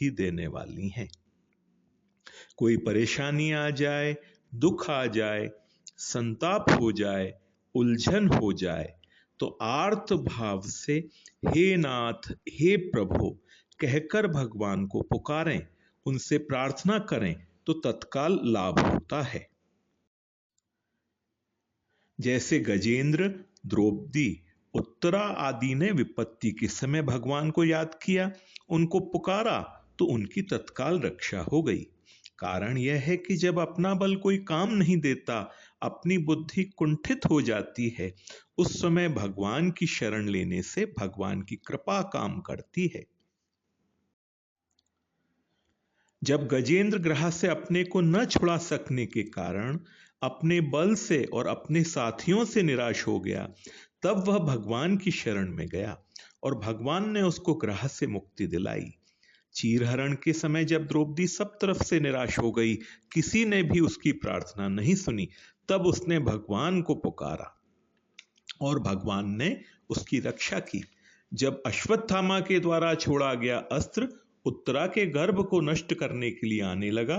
बुद्धि देने वाली हैं। कोई परेशानी आ जाए, दुख आ जाए, संताप हो जाए, उलझन हो जाए, तो आर्त भाव से हे नाथ, हे प्रभु कहकर भगवान को पुकारें, उनसे प्रार्थना करें तो तत्काल लाभ होता है। जैसे गजेंद्र, द्रौपदी, उत्तरा आदि ने विपत्ति के समय भगवान को याद किया, उनको पुकारा तो उनकी तत्काल रक्षा हो गई। कारण यह है कि जब अपना बल कोई काम नहीं देता, अपनी बुद्धि कुंठित हो जाती है, उस समय भगवान की शरण लेने से भगवान की कृपा काम करती है। जब गजेंद्र ग्रह से अपने को न छुड़ा सकने के कारण अपने बल से और अपने साथियों से निराश हो गया, तब वह भगवान की शरण में गया और भगवान ने उसको ग्रह से मुक्ति दिलाई। चीरहरण के समय जब द्रौपदी सब तरफ से निराश हो गई, किसी ने भी उसकी प्रार्थना नहीं सुनी, तब उसने भगवान को पुकारा और भगवान ने उसकी रक्षा की। जब अश्वत्थामा के द्वारा छोड़ा गया अस्त्र उत्तरा के गर्भ को नष्ट करने के लिए आने लगा,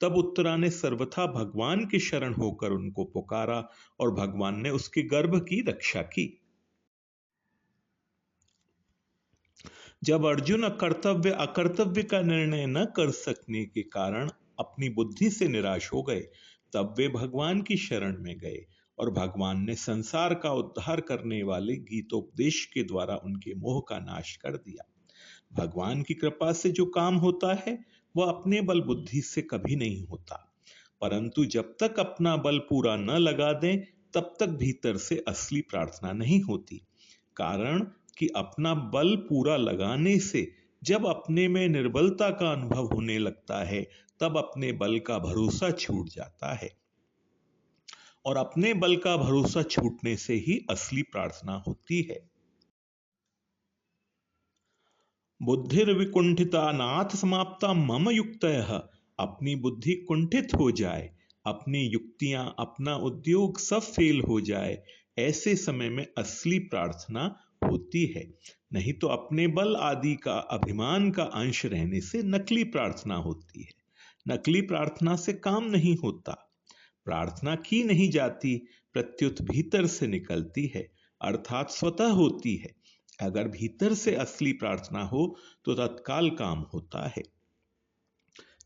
तब उत्तरा ने सर्वथा भगवान की शरण होकर उनको पुकारा और भगवान ने उसके गर्भ की रक्षा की। जब अर्जुन कर्तव्य अकर्तव्य का निर्णय न कर सकने के कारण अपनी बुद्धि से निराश हो गए, तब वे भगवान की शरण में गए और भगवान ने संसार का उद्धार करने वाले गीतोपदेश के द्वारा उनके मोह का नाश कर दिया। भगवान की कृपा से जो काम होता है वह अपने बल बुद्धि से कभी नहीं होता, परंतु जब तक अपना बल पूरा न लगा दें, तब तक भीतर से असली प्रार्थना नहीं होती। कारण कि अपना बल पूरा लगाने से जब अपने में निर्बलता का अनुभव होने लगता है, तब अपने बल का भरोसा छूट जाता है और अपने बल का भरोसा छूटने से ही असली प्रार्थना होती है। बुद्धिर्विकुंठिता नाथ समाप्ता मम युक्तयः, अपनी बुद्धि कुंठित हो जाए, अपनी युक्तियां, अपना उद्योग सब फेल हो जाए, ऐसे समय में असली प्रार्थना होती है। नहीं तो अपने बल आदि का अभिमान का अंश रहने से नकली प्रार्थना होती है। नकली प्रार्थना से काम नहीं होता। प्रार्थना की नहीं जाती, प्रत्युत भीतर से निकलती है, अर्थात स्वतः होती है। अगर भीतर से असली प्रार्थना हो तो तत्काल काम होता है।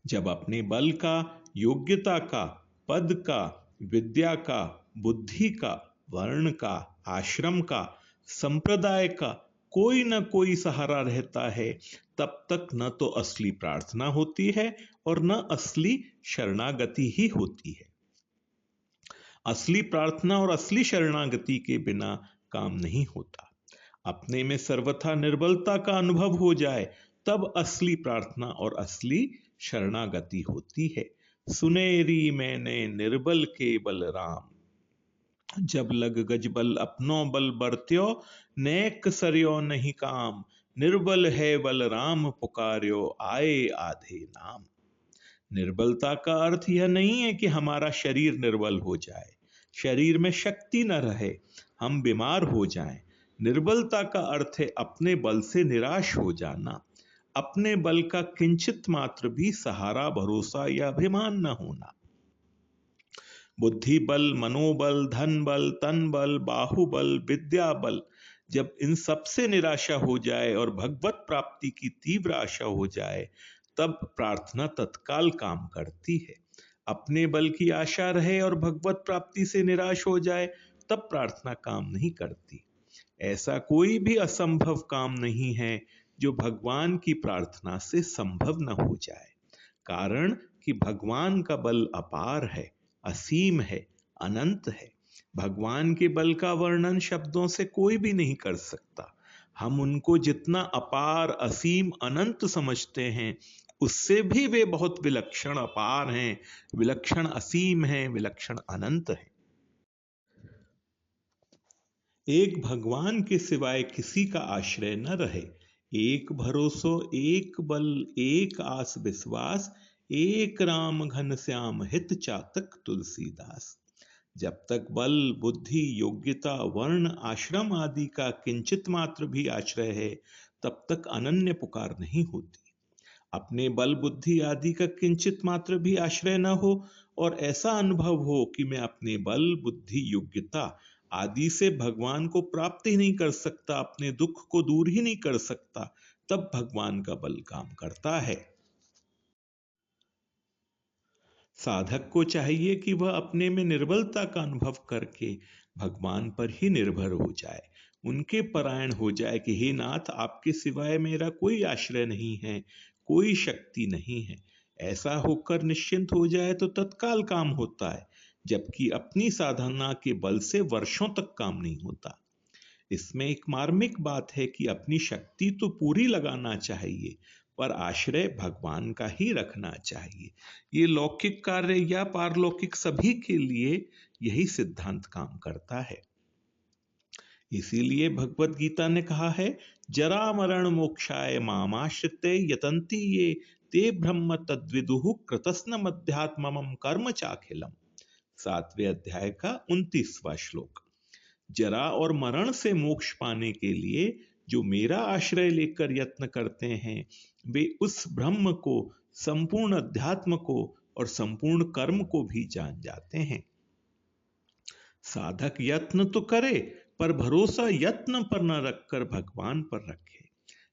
जब अपने बल का, योग्यता का, पद का, विद्या का, बुद्धि का, वर्ण का, आश्रम का, संप्रदाय का कोई न कोई सहारा रहता है, तब तक न तो असली प्रार्थना होती है और न असली शरणागति ही होती है। असली प्रार्थना और असली शरणागति के बिना काम नहीं होता। अपने में सर्वथा निर्बलता का अनुभव हो जाए, तब असली प्रार्थना और असली शरणागति होती है। सुनेरी मैंने निर्बल के बल राम, जब लग गज बल अपनो बल बरत्यो, नेक सरयो नहीं काम, निर्बल है बल राम पुकार्यो, आए आधे नाम। निर्बलता का अर्थ यह नहीं है कि हमारा शरीर निर्बल हो जाए, शरीर में शक्ति न रहे, हम बीमार हो जाएं। निर्बलता का अर्थ है अपने बल से निराश हो जाना, अपने बल का किंचित मात्र भी सहारा, भरोसा या अभिमान न होना। बुद्धि बल, मनोबल, धन बल, तन बल, बाहुबल, विद्या बल, जब इन सब से निराशा हो जाए और भगवत प्राप्ति की तीव्र आशा हो जाए, तब प्रार्थना तत्काल काम करती है। अपने बल की आशा रहे और भगवत प्राप्ति से निराश हो जाए, तब प्रार्थना काम नहीं करती। ऐसा कोई भी असंभव काम नहीं है जो भगवान की प्रार्थना से संभव न हो जाए। कारण कि भगवान का बल अपार है, असीम है, अनंत है। भगवान के बल का वर्णन शब्दों से कोई भी नहीं कर सकता। हम उनको जितना अपार, असीम, अनंत समझते हैं, उससे भी वे बहुत विलक्षण अपार हैं, विलक्षण असीम हैं, विलक्षण अनंत हैं। एक भगवान के सिवाय किसी का आश्रय न रहे, एक भरोसो, एक बल, एक आस विश्वास, एक राम घन श्याम हित चातक तुलसीदास। जब तक बल, बुद्धि, योग्यता, वर्ण, आश्रम आदि का किंचित मात्र भी आश्रय है, तब तक अनन्य पुकार नहीं होती। अपने बल बुद्धि आदि का किंचित मात्र भी आश्रय न हो और ऐसा अनुभव हो कि मैं अपने बल बुद्धि योग्यता आदि से भगवान को प्राप्त ही नहीं कर सकता, अपने दुख को दूर ही नहीं कर सकता, तब भगवान का बल काम करता है। साधक को चाहिए कि वह अपने में निर्बलता का अनुभव करके भगवान पर ही निर्भर हो जाए, उनके परायण हो जाए कि हे नाथ, आपके सिवाय मेरा कोई आश्रय नहीं है, कोई शक्ति नहीं है। ऐसा होकर निश्चिंत हो जाए तो तत्काल काम होता है, जबकि अपनी साधना के बल से वर्षों तक काम नहीं होता। इसमें एक मार्मिक बात है कि अपनी शक्ति तो पूरी लगाना चाहिए, पर आश्रय भगवान का ही रखना चाहिए। ये लौकिक कार्य या पारलौकिक सभी के लिए यही सिद्धांत काम करता है। इसीलिए भगवत गीता ने कहा है, जरा मरण मोक्षाय मामाश्रिते यतन्ति ये ते ब्रह्म तद्विदुः कृतस्न मध्यात्मम कर्म चाखिलम। 7वें अध्याय का 29वां श्लोक। जरा और मरण से मोक्ष पाने के लिए जो मेरा आश्रय लेकर यत्न करते हैं, वे उस ब्रह्म को, संपूर्ण अध्यात्म को और संपूर्ण कर्म को भी जान जाते हैं। साधक यत्न तो करे, पर भरोसा यत्न पर न रखकर भगवान पर रखे।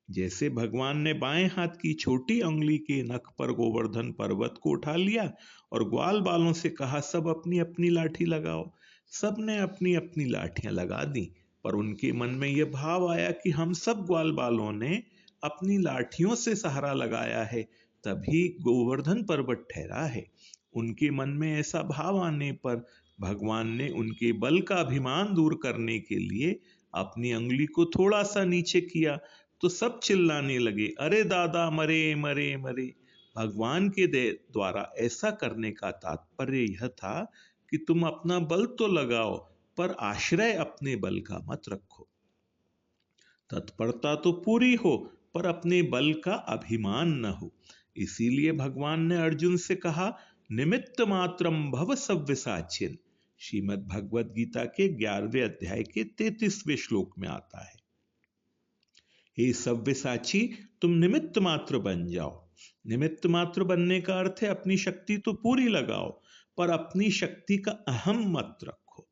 जैसे भगवान ने बाएं हाथ की छोटी उंगली के नख पर गोवर्धन पर्वत को उठा लिया और ग्वाल बालों से कहा, सब अपनी अपनी लाठी लगाओ। सब ने अपनी अपनी लाठियां लगा दी, पर उनके मन में यह भाव आया कि हम सब ग्वाल बालों ने अपनी लाठियों से सहारा लगाया है, तभी गोवर्धन पर्वत ठहरा है। उनके मन में ऐसा भाव आने पर भगवान ने उनके बल का अभिमान दूर करने के लिए अपनी उंगली को थोड़ा सा नीचे किया, तो सब चिल्लाने लगे, अरे दादा मरे मरे मरे। भगवान के द्वारा ऐसा करने का तात्पर्य यह था कि तुम अपना बल तो लगाओ, पर आश्रय अपने बल का मत रखो। तत्परता तो पूरी हो, पर अपने बल का अभिमान न हो। इसीलिए भगवान ने अर्जुन से कहा, निमित्त मात्रम भव सव्यसाचिन। श्रीमद् भगवद गीता के 11वें अध्याय के 33वें श्लोक में आता है, हे सव्यसाची, तुम निमित्त मात्र बन जाओ। निमित्त मात्र बनने का अर्थ है अपनी शक्ति तो पूरी लगाओ, पर अपनी शक्ति का अहम मत रखो।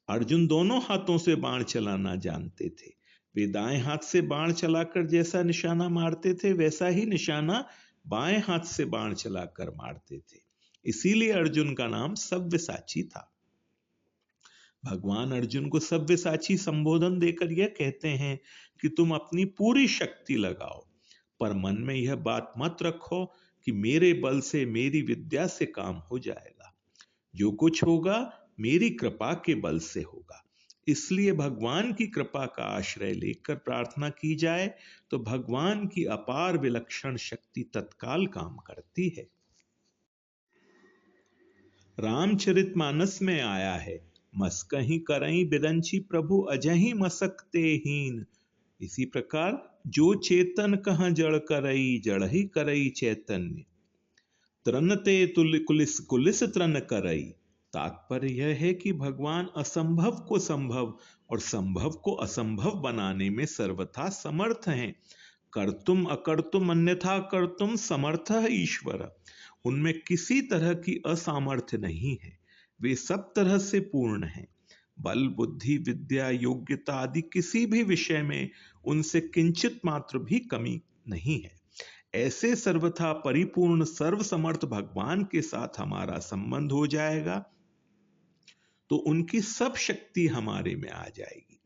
अर्जुन दोनों हाथों से बाण चलाना जानते थे। वे दाएं हाथ से बाण चलाकर जैसा निशाना मारते थे, वैसा ही निशाना बाएं हाथ से बाण चलाकर मारते थे। इसीलिए अर्जुन का नाम सव्यसाची था। भगवान अर्जुन को सव्यसाची संबोधन देकर यह कहते हैं कि तुम अपनी पूरी शक्ति लगाओ, पर मन में यह बात मत रखो कि मेरे बल से, मेरी विद्या से काम हो जाएगा। जो कुछ होगा मेरी कृपा के बल से होगा। इसलिए भगवान की कृपा का आश्रय लेकर प्रार्थना की जाए तो भगवान की अपार विलक्षण शक्ति तत्काल काम करती है। रामचरितमानस में आया है, मस्कहि करई बिरंची प्रभु अजहि मसकते हीन। इसी प्रकार जो चेतन कह जड़ करई, जड़ ही करई चैतन्य। त्रनते तुल कुलिस कुलिस त्रन करई। तात्पर्य यह है कि भगवान असंभव को संभव और संभव को असंभव बनाने में सर्वथा समर्थ हैं। कर्तुम अकर्तुम अन्यथा कर्तुम समर्थ है ईश्वर। उनमें किसी तरह की असामर्थ्य नहीं है, वे सब तरह से पूर्ण हैं। बल बुद्धि विद्या योग्यता आदि किसी भी विषय में उनसे किंचित मात्र भी कमी नहीं है। ऐसे सर्वथा परिपूर्ण सर्वसमर्थ भगवान के साथ हमारा संबंध हो जाएगा तो उनकी सब शक्ति हमारे में आ जाएगी।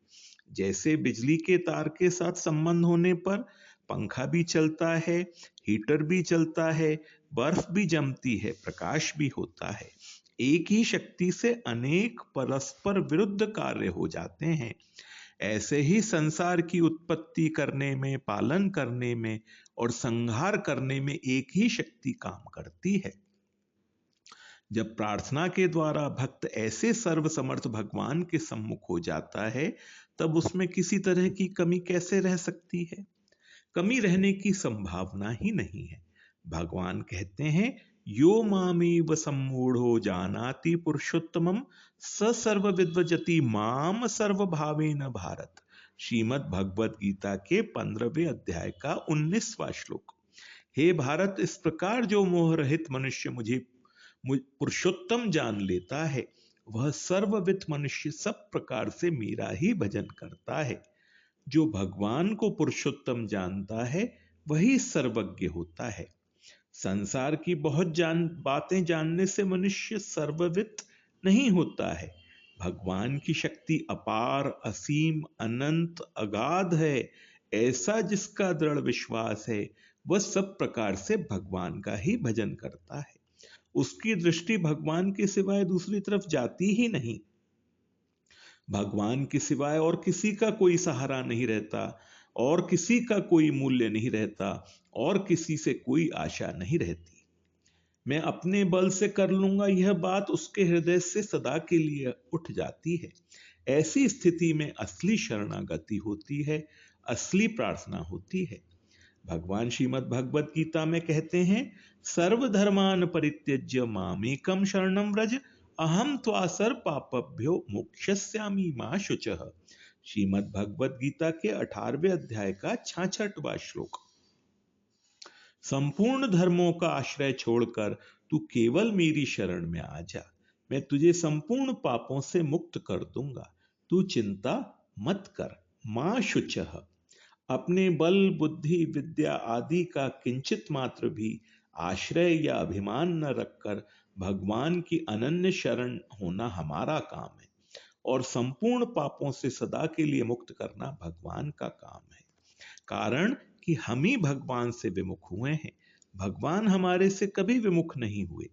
जैसे बिजली के तार के साथ संबंध होने पर पंखा भी चलता है, हीटर भी चलता है, बर्फ भी जमती है, प्रकाश भी होता है। एक ही शक्ति से अनेक परस्पर विरुद्ध कार्य हो जाते हैं। ऐसे ही संसार की उत्पत्ति करने में, पालन करने में और संहार करने में एक ही शक्ति काम करती है। जब प्रार्थना के द्वारा भक्त ऐसे सर्वसमर्थ भगवान के सम्मुख हो जाता है, तब उसमें किसी तरह की कमी कैसे रह सकती है? कमी रहने की संभावना ही नहीं है। भगवान कहते हैं, यो मामेव सम्मूढ़ो जानाति पुरुषोत्तमम स सर्व विद्वजति माम सर्व भावेन भारत। श्रीमद् भगवद गीता के 15वें अध्याय का 19वां श्लोक। हे भारत, इस प्रकार जो मोह रहित मनुष्य पुरुषोत्तम जान लेता है, वह सर्वविद मनुष्य सब प्रकार से मेरा ही भजन करता है। जो भगवान को पुरुषोत्तम जानता है वही सर्वज्ञ होता है। संसार की बहुत बातें जानने से मनुष्य सर्वविद नहीं होता है। भगवान की शक्ति अपार, असीम, अनंत, अगाध है, ऐसा जिसका दृढ़ विश्वास है वह सब प्रकार से भगवान का ही भजन करता है। उसकी दृष्टि भगवान के सिवाय दूसरी तरफ जाती ही नहीं। भगवान के सिवाय और किसी का कोई सहारा नहीं रहता, और किसी का कोई मूल्य नहीं रहता, और किसी से कोई आशा नहीं रहती। मैं अपने बल से कर लूंगा, यह बात उसके हृदय से सदा के लिए उठ जाती है। ऐसी स्थिति में असली शरणागति होती है, असली प्रार्थना होती है। भगवान श्रीमद् भगवत गीता में कहते हैं, सर्वधर्मान परित्यज्य मामेकम शरणम व्रज, अहम त्वा सर्व पापभ्यो मोक्षयिष्यामि मा शुचः। श्रीमद् भगवत गीता के 18वें अध्याय का 66वां श्लोक। संपूर्ण धर्मों का आश्रय छोड़कर तू केवल मेरी शरण में आ जा, मैं तुझे संपूर्ण पापों से मुक्त कर दूंगा। तू चिंता मत कर। मां शुचः, अपने बल, बुद्धि, विद्या आदि का किंचित मात्र भी आश्रय या अभिमान न रखकर भगवान की अनन्य शरण होना हमारा काम है, और संपूर्ण पापों से सदा के लिए मुक्त करना भगवान का काम है। कारण कि हम ही भगवान से विमुख हुए हैं, भगवान हमारे से कभी विमुख नहीं हुए।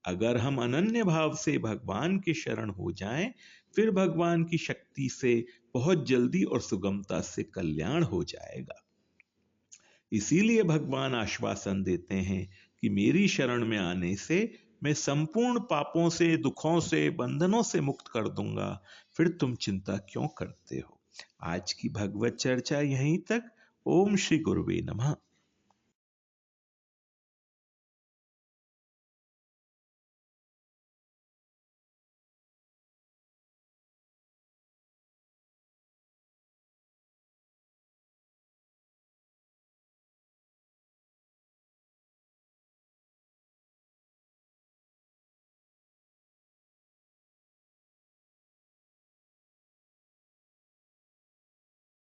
अगर हम अनन्य भाव से भगवान की शरण हो जाएं, फिर भगवान की शक्ति से बहुत जल्दी और सुगमता से कल्याण हो जाएगा। इसीलिए भगवान आश्वासन देते हैं कि मेरी शरण में आने से मैं संपूर्ण पापों से, दुखों से, बंधनों से मुक्त कर दूंगा। फिर तुम चिंता क्यों करते हो। आज की भगवत चर्चा यहीं तक। ओम श्री गुरुवे नमः।